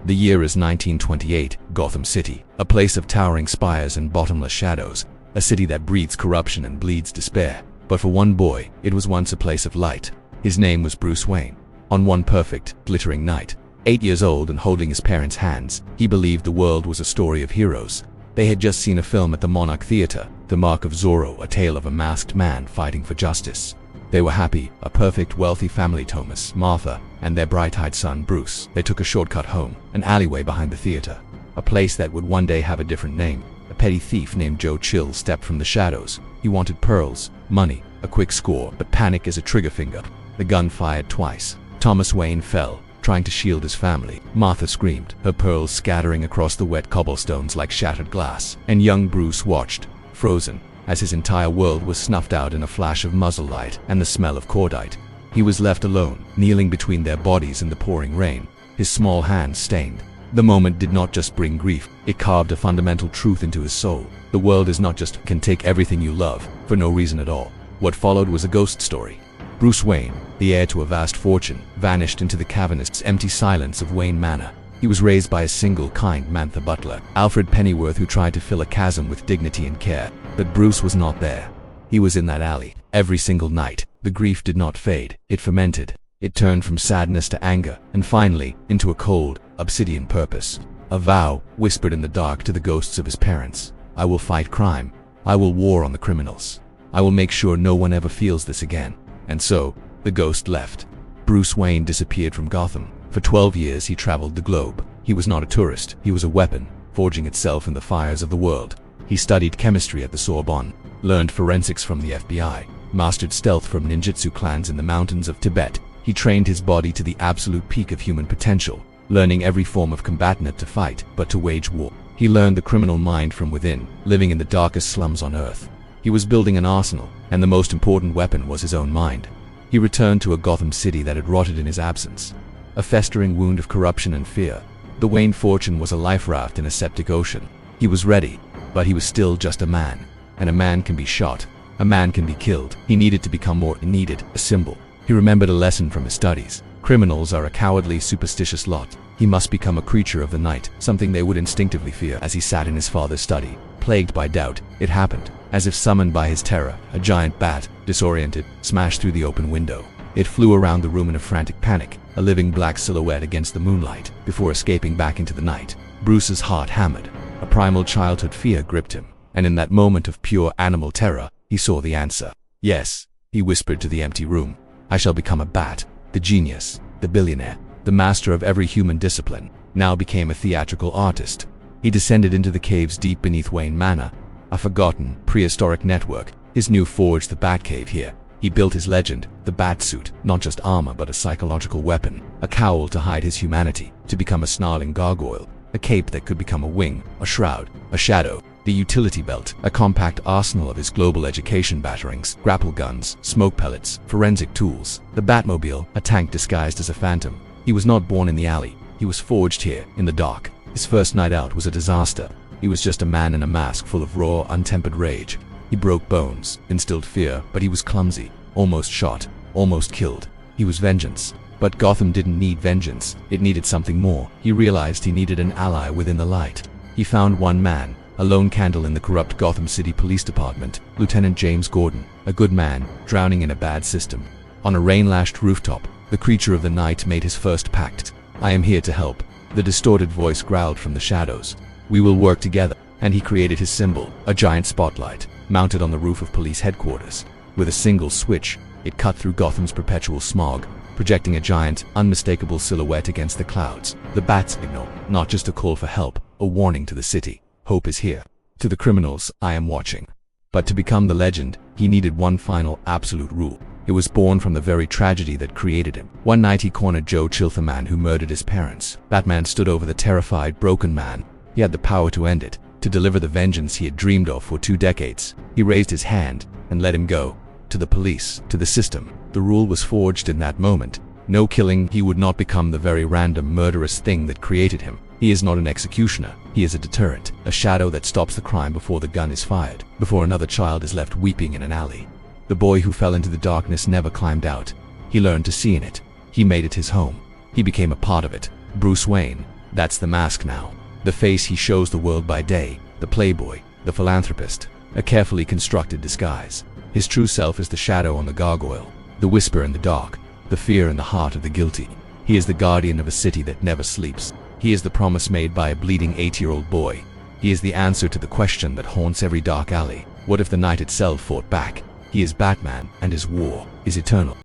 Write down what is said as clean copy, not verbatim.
The year is 1928, Gotham City, a place of towering spires and bottomless shadows, a city that breathes corruption and bleeds despair. But for one boy, it was once a place of light. His name was Bruce Wayne. On one perfect, glittering night, 8 years old and holding his parents' hands, he believed the world was a story of heroes. They had just seen a film at the Monarch Theater, The Mark of Zorro, a tale of a masked man fighting for justice. They were happy, a perfect, wealthy family. Thomas, Martha, and their bright-eyed son, Bruce. They took a shortcut home, an alleyway behind the theater, a place that would one day have a different name. A petty thief named Joe Chill stepped from the shadows. He wanted pearls, money, a quick score, but panic is a trigger finger. The gun fired twice. Thomas Wayne fell, trying to shield his family. Martha screamed, her pearls scattering across the wet cobblestones like shattered glass. And young Bruce watched, frozen, as his entire world was snuffed out in a flash of muzzle light and the smell of cordite. He was left alone, kneeling between their bodies in the pouring rain, his small hands stained. The moment did not just bring grief, it carved a fundamental truth into his soul. The world is not just can take everything you love, for no reason at all. What followed was a ghost story. Bruce Wayne, the heir to a vast fortune, vanished into the cavernous, empty silence of Wayne Manor. He was raised by a single kind man, the butler, Alfred Pennyworth, who tried to fill a chasm with dignity and care. But Bruce was not there. He was in that alley, every single night. The grief did not fade, it fermented. It turned from sadness to anger, and finally, into a cold, obsidian purpose. A vow, whispered in the dark to the ghosts of his parents. I will fight crime. I will war on the criminals. I will make sure no one ever feels this again. And so, the ghost left. Bruce Wayne disappeared from Gotham. For 12 years he traveled the globe. He was not a tourist, he was a weapon, forging itself in the fires of the world. He studied chemistry at the Sorbonne, learned forensics from the FBI, mastered stealth from ninjutsu clans in the mountains of Tibet. He trained his body to the absolute peak of human potential, learning every form of combat not to fight, but to wage war. He learned the criminal mind from within, living in the darkest slums on Earth. He was building an arsenal, and the most important weapon was his own mind. He returned to a Gotham City that had rotted in his absence, a festering wound of corruption and fear. The Wayne fortune was a life raft in a septic ocean. He was ready, but he was still just a man. And a man can be shot. A man can be killed. He needed to become more. He needed a symbol. He remembered a lesson from his studies. Criminals are a cowardly, superstitious lot. He must become a creature of the night, something they would instinctively fear. As he sat in his father's study, plagued by doubt, it happened. As if summoned by his terror, a giant bat, disoriented, smashed through the open window. It flew around the room in a frantic panic, a living black silhouette against the moonlight, before escaping back into the night. Bruce's heart hammered. A primal childhood fear gripped him, and in that moment of pure animal terror, he saw the answer. Yes, he whispered to the empty room. I shall become a bat. The genius, the billionaire, the master of every human discipline, now became a theatrical artist. He descended into the caves deep beneath Wayne Manor, a forgotten, prehistoric network. His new forged the Batcave here. He built his legend, the Batsuit, not just armor but a psychological weapon, a cowl to hide his humanity, to become a snarling gargoyle, a cape that could become a wing, a shroud, a shadow, the utility belt, a compact arsenal of his global education batterings, grapple guns, smoke pellets, forensic tools, the Batmobile, a tank disguised as a phantom. He was not born in the alley, he was forged here, in the dark. His first night out was a disaster. He was just a man in a mask full of raw, untempered rage. He broke bones, instilled fear, but he was clumsy, almost shot, almost killed. He was vengeance. But Gotham didn't need vengeance, it needed something more. He realized he needed an ally within the light. He found one man, a lone candle in the corrupt Gotham City Police Department, Lieutenant James Gordon, a good man, drowning in a bad system. On a rain-lashed rooftop, the creature of the night made his first pact. I am here to help. The distorted voice growled from the shadows. We will work together. And he created his symbol, a giant spotlight, mounted on the roof of police headquarters. With a single switch, it cut through Gotham's perpetual smog, projecting a giant, unmistakable silhouette against the clouds. The bat signal, not just a call for help, a warning to the city. Hope is here. To the criminals, I am watching. But to become the legend, he needed one final, absolute rule. It was born from the very tragedy that created him. One night he cornered Joe Chill, the man who murdered his parents. Batman stood over the terrified, broken man. He had the power to end it, to deliver the vengeance he had dreamed of for 2 decades. He raised his hand and let him go. To the police, to the system. The rule was forged in that moment. No killing. He would not become the very random, murderous thing that created him. He is not an executioner. He is a deterrent, a shadow that stops the crime before the gun is fired, before another child is left weeping in an alley. The boy who fell into the darkness never climbed out. He learned to see in it. He made it his home. He became a part of it. Bruce Wayne, That's the mask now. The face he shows the world by day, the playboy, the philanthropist, a carefully constructed disguise. His true self is the shadow on the gargoyle, the whisper in the dark, the fear in the heart of the guilty. He is the guardian of a city that never sleeps. He is the promise made by a bleeding 8-year-old boy. He is the answer to the question that haunts every dark alley. What if the night itself fought back? He is Batman, and his war is eternal.